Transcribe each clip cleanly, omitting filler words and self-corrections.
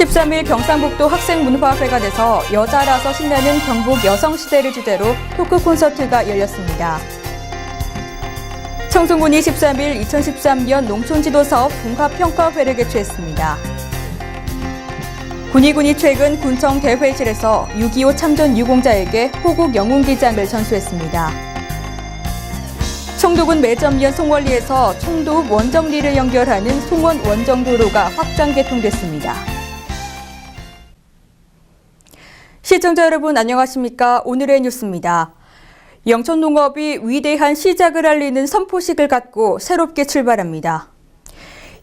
13일 경상북도 학생문화회관에서 여자라서 신나는 경북 여성시대를 주제로 토크 콘서트가 열렸습니다. 청송군이 13일 2013년 농촌지도사업 종합평가회를 개최했습니다. 군의군이 최근 군청 대회실에서 6.25 참전 유공자에게 호국 영웅기장을 전수했습니다. 청도군 매점면 송원리에서 청도 원정리를 연결하는 송원 원정도로가 확장 개통됐습니다. 시청자 여러분 안녕하십니까? 오늘의 뉴스입니다. 영천농업이 위대한 시작을 알리는 선포식을 갖고 새롭게 출발합니다.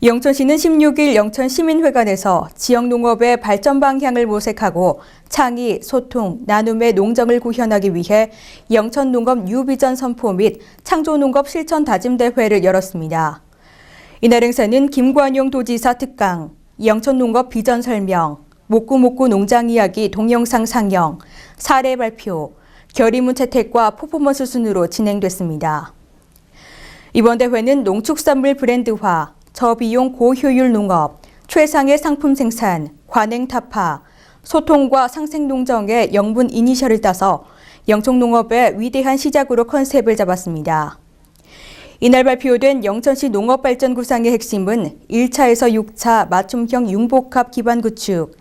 영천시는 16일 영천시민회관에서 지역농업의 발전 방향을 모색하고 창의, 소통, 나눔의 농정을 구현하기 위해 영천농업 뉴비전 선포 및 창조농업 실천 다짐대회를 열었습니다. 이날 행사는 김관용 도지사 특강, 영천농업 비전 설명, 목구목구 농장 이야기 동영상 상영, 사례 발표, 결의문 채택과 퍼포먼스 순으로 진행됐습니다. 이번 대회는 농축산물 브랜드화, 저비용 고효율 농업, 최상의 상품 생산, 관행 타파, 소통과 상생농정의 영분 이니셜을 따서 영천농업의 위대한 시작으로 컨셉을 잡았습니다. 이날 발표된 영천시 농업발전구상의 핵심은 1차에서 6차 맞춤형 융복합 기반 구축,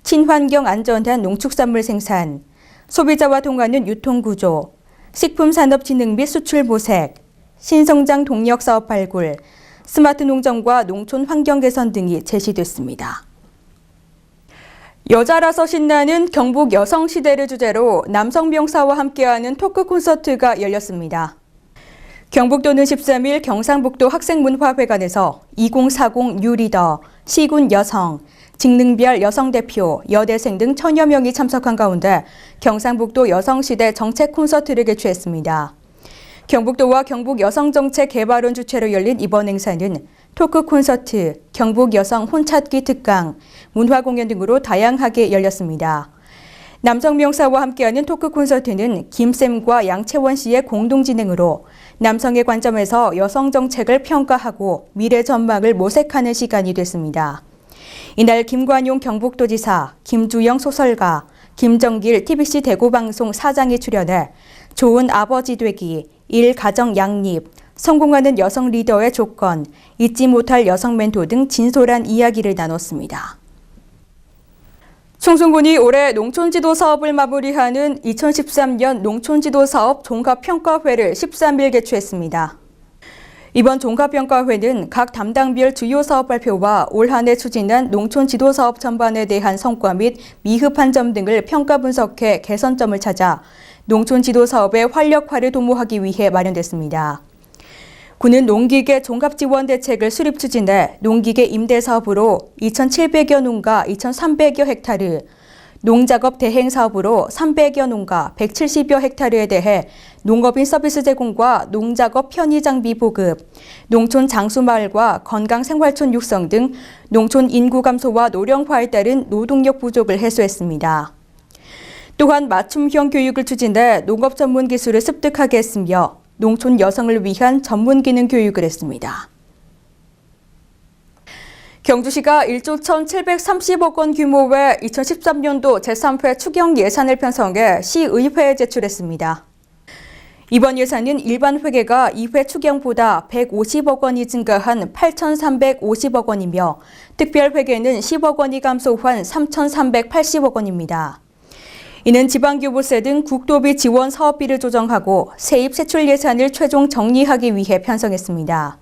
친환경 안전한 농축산물 생산, 소비자와 통하는 유통구조, 식품산업진흥 및 수출 보색, 신성장 동력 사업 발굴, 스마트 농정과 농촌 환경 개선 등이 제시됐습니다. 여자라서 신나는 경북 여성시대를 주제로 남성 명사와 함께하는 토크 콘서트가 열렸습니다. 경북도는 13일 경상북도 학생문화회관에서 2040 뉴리더, 시군 여성, 직능별 여성 대표, 여대생 등 천여 명이 참석한 가운데 경상북도 여성시대 정책 콘서트를 개최했습니다. 경북도와 경북여성정책개발원 주최로 열린 이번 행사는 토크 콘서트, 경북여성 혼찾기 특강, 문화공연 등으로 다양하게 열렸습니다. 남성 명사와 함께하는 토크 콘서트는 김쌤과 양채원 씨의 공동 진행으로 남성의 관점에서 여성 정책을 평가하고 미래 전망을 모색하는 시간이 됐습니다. 이날 김관용 경북도지사, 김주영 소설가, 김정길 TBC 대구방송 사장이 출연해 좋은 아버지 되기, 일가정 양립, 성공하는 여성 리더의 조건, 잊지 못할 여성 멘토 등 진솔한 이야기를 나눴습니다. 청송군이 올해 농촌지도 사업을 마무리하는 2013년 농촌지도사업 종합평가회를 13일 개최했습니다. 이번 종합평가회는 각 담당별 주요 사업 발표와 올 한 해 추진한 농촌지도사업 전반에 대한 성과 및 미흡한 점 등을 평가 분석해 개선점을 찾아 농촌지도사업의 활력화를 도모하기 위해 마련됐습니다. 군은 농기계 종합지원대책을 수립 추진해 농기계 임대사업으로 2,700여 농가 2,300여 헥타르, 농작업 대행 사업으로 300여 농가 170여 헥타르에 대해 농업인 서비스 제공과 농작업 편의 장비 보급, 농촌 장수마을과 건강생활촌 육성 등 농촌 인구 감소와 노령화에 따른 노동력 부족을 해소했습니다. 또한 맞춤형 교육을 추진해 농업 전문 기술을 습득하게 했으며 농촌 여성을 위한 전문 기능 교육을 했습니다. 경주시가 1조 1,730억 원 규모의 2013년도 제3회 추경 예산을 편성해 시의회에 제출했습니다. 이번 예산은 일반 회계가 2회 추경보다 150억 원이 증가한 8,350억 원이며 특별 회계는 10억 원이 감소한 3,380억 원입니다. 이는 지방교부세 등 국도비 지원 사업비를 조정하고 세입 세출 예산을 최종 정리하기 위해 편성했습니다.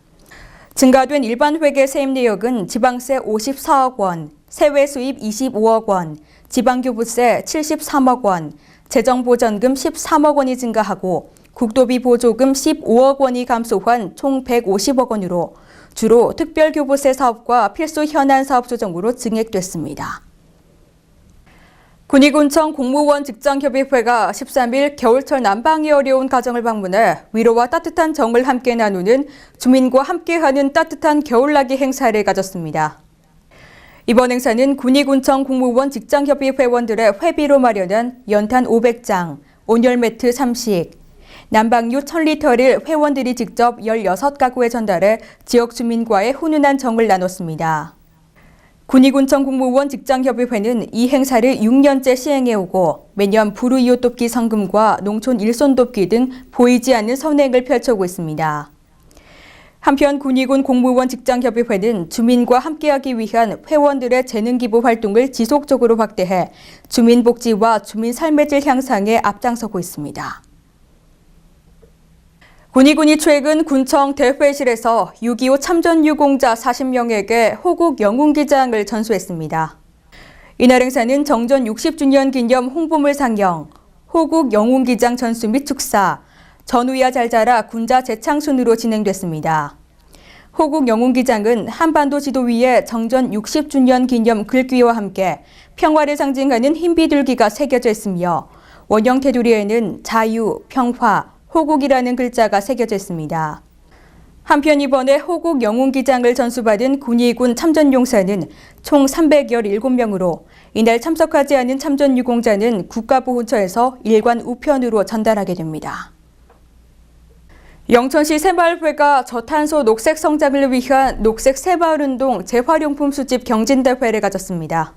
증가된 일반 회계 세입 내역은 지방세 54억 원, 세외 수입 25억 원, 지방교부세 73억 원, 재정보전금 13억 원이 증가하고 국도비 보조금 15억 원이 감소한 총 150억 원으로 주로 특별교부세 사업과 필수 현안 사업 조정으로 증액됐습니다. 군의군청 공무원 직장협의회가 13일 겨울철 난방이 어려운 가정을 방문해 위로와 따뜻한 정을 함께 나누는 주민과 함께하는 따뜻한 겨울나기 행사를 가졌습니다. 이번 행사는 군의군청 공무원 직장협의회원들의 회비로 마련한 연탄 500장, 온열 매트 30, 난방유 1,000리터를 회원들이 직접 16가구에 전달해 지역 주민과의 훈훈한 정을 나눴습니다. 군위군청 공무원 직장협의회는 이 행사를 6년째 시행해오고 매년 불우이웃 돕기 성금과 농촌 일손 돕기 등 보이지 않는 선행을 펼쳐오고 있습니다. 한편 군위군 공무원 직장협의회는 주민과 함께하기 위한 회원들의 재능기부 활동을 지속적으로 확대해 주민 복지와 주민 삶의 질 향상에 앞장서고 있습니다. 군위군이 최근 군청 대회실에서 6.25 참전유공자 40명에게 호국 영웅기장을 전수했습니다. 이날 행사는 정전 60주년 기념 홍보물 상영, 호국 영웅기장 전수 및 축사, 전우야 잘 자라 군자 재창순으로 진행됐습니다. 호국 영웅기장은 한반도 지도 위에 정전 60주년 기념 글귀와 함께 평화를 상징하는 흰 비둘기가 새겨져 있으며 원형 테두리에는 자유, 평화, 호국이라는 글자가 새겨져 있습니다. 한편 이번에 호국 영웅기장을 전수받은 군위군 참전용사는 총 317명으로 이날 참석하지 않은 참전유공자는 국가보훈처에서 일관 우편으로 전달하게 됩니다. 영천시 새마을회가 저탄소 녹색 성장을 위한 녹색 새마을운동 재활용품 수집 경진대회를 가졌습니다.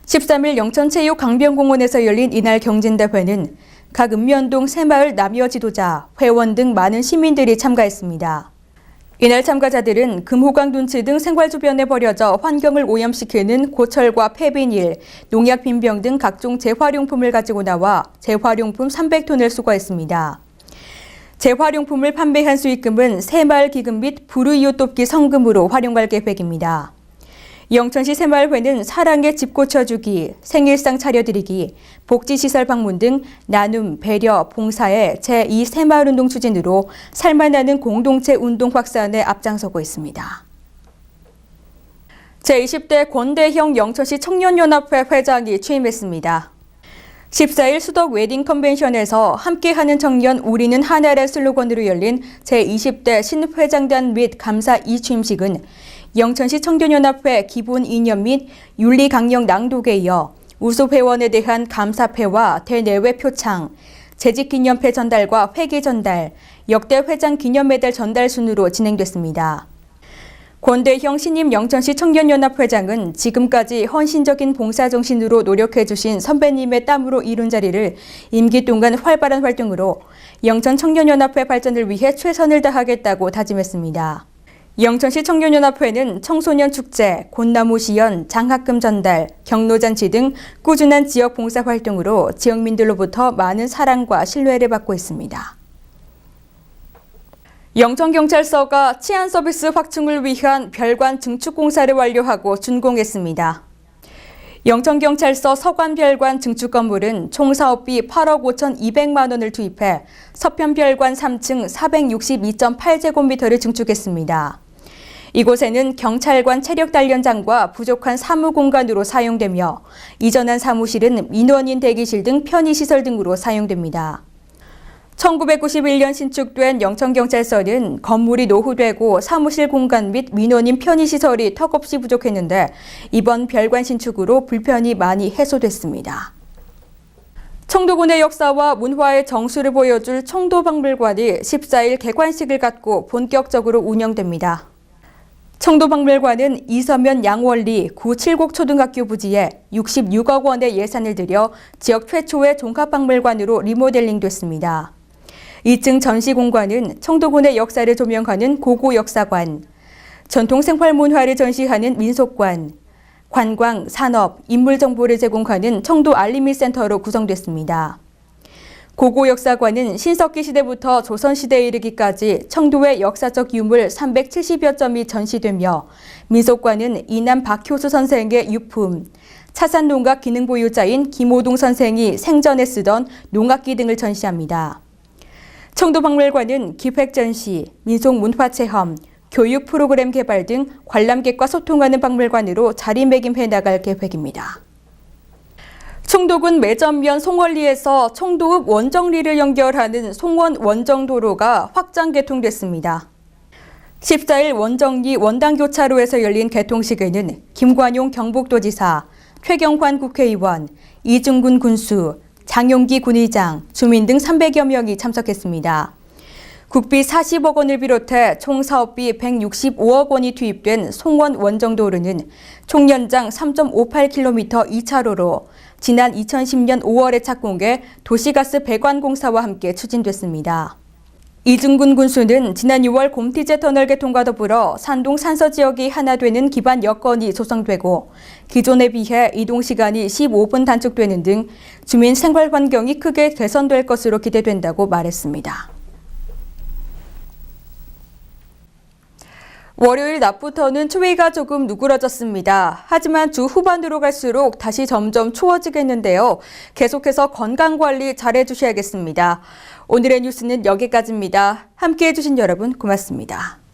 13일 영천체육강변공원에서 열린 이날 경진대회는 각 읍면동 새마을 남여 지도자, 회원 등 많은 시민들이 참가했습니다. 이날 참가자들은 금호강 둔치 등 생활 주변에 버려져 환경을 오염시키는 고철과 폐비닐, 농약 빈병 등 각종 재활용품을 가지고 나와 재활용품 300톤을 수거했습니다. 재활용품을 판매한 수익금은 새마을 기금 및 불우이웃 돕기 성금으로 활용할 계획입니다. 영천시 새마을회는 사랑의 집 고쳐주기, 생일상 차려드리기, 복지시설 방문 등 나눔, 배려, 봉사의 제2 새마을운동 추진으로 살만하는 공동체 운동 확산에 앞장서고 있습니다. 제20대 권대형 영천시 청년연합회 회장이 취임했습니다. 14일 수덕 웨딩 컨벤션에서 함께하는 청년 우리는 하나의 슬로건으로 열린 제20대 신회장단 및 감사 2취임식은 영천시 청년연합회 기본 이념 및 윤리 강령 낭독에 이어 우수 회원에 대한 감사패와 대내외 표창, 재직기념패 전달과 회계 전달, 역대 회장 기념 메달 전달 순으로 진행됐습니다. 권대형 신임 영천시 청년연합회장은 지금까지 헌신적인 봉사정신으로 노력해주신 선배님의 땀으로 이룬 자리를 임기 동안 활발한 활동으로 영천 청년연합회 발전을 위해 최선을 다하겠다고 다짐했습니다. 영천시 청년연합회는 청소년 축제, 곤나무 시연, 장학금 전달, 경로잔치 등 꾸준한 지역 봉사 활동으로 지역민들로부터 많은 사랑과 신뢰를 받고 있습니다. 영천경찰서가 치안서비스 확충을 위한 별관 증축 공사를 완료하고 준공했습니다. 영천경찰서 서관별관 증축 건물은 총 사업비 8억 5,200만 원을 투입해 서편별관 3층 462.8제곱미터를 증축했습니다. 이곳에는 경찰관 체력 단련장과 부족한 사무 공간으로 사용되며 이전한 사무실은 민원인 대기실 등 편의시설 등으로 사용됩니다. 1991년 신축된 영천경찰서는 건물이 노후되고 사무실 공간 및 민원인 편의시설이 턱없이 부족했는데 이번 별관 신축으로 불편이 많이 해소됐습니다. 청도군의 역사와 문화의 정수를 보여줄 청도박물관이 14일 개관식을 갖고 본격적으로 운영됩니다. 청도박물관은 이서면 양원리 구칠곡초등학교 부지에 66억 원의 예산을 들여 지역 최초의 종합박물관으로 리모델링됐습니다. 2층 전시공간은 청도군의 역사를 조명하는 고고역사관, 전통생활문화를 전시하는 민속관, 관광, 산업, 인물정보를 제공하는 청도알림이센터로 구성됐습니다. 고고역사관은 신석기 시대부터 조선시대에 이르기까지 청도의 역사적 유물 370여 점이 전시되며 민속관은 이남 박효수 선생의 유품, 차산농악 기능 보유자인 김호동 선생이 생전에 쓰던 농악기 등을 전시합니다. 청도박물관은 기획전시, 민속문화체험, 교육 프로그램 개발 등 관람객과 소통하는 박물관으로 자리매김해 나갈 계획입니다. 청도군 매점면 송월리에서 청도읍 원정리를 연결하는 송원 원정도로가 확장 개통됐습니다. 14일 원정리 원당교차로에서 열린 개통식에는 김관용 경북도지사, 최경환 국회의원, 이중군 군수, 장용기 군의장, 주민 등 300여 명이 참석했습니다. 국비 40억 원을 비롯해 총 사업비 165억 원이 투입된 송원 원정도로는 총 연장 3.58km 2차로로 지난 2010년 5월에 착공해 도시가스 배관 공사와 함께 추진됐습니다. 이중근 군수는 지난 6월 곰티제 터널 개통과 더불어 산동 산서 지역이 하나 되는 기반 여건이 조성되고 기존에 비해 이동 시간이 15분 단축되는 등 주민 생활 환경이 크게 개선될 것으로 기대된다고 말했습니다. 월요일 낮부터는 추위가 조금 누그러졌습니다. 하지만 주 후반으로 갈수록 다시 점점 추워지겠는데요. 계속해서 건강관리 잘해주셔야겠습니다. 오늘의 뉴스는 여기까지입니다. 함께해 주신 여러분 고맙습니다.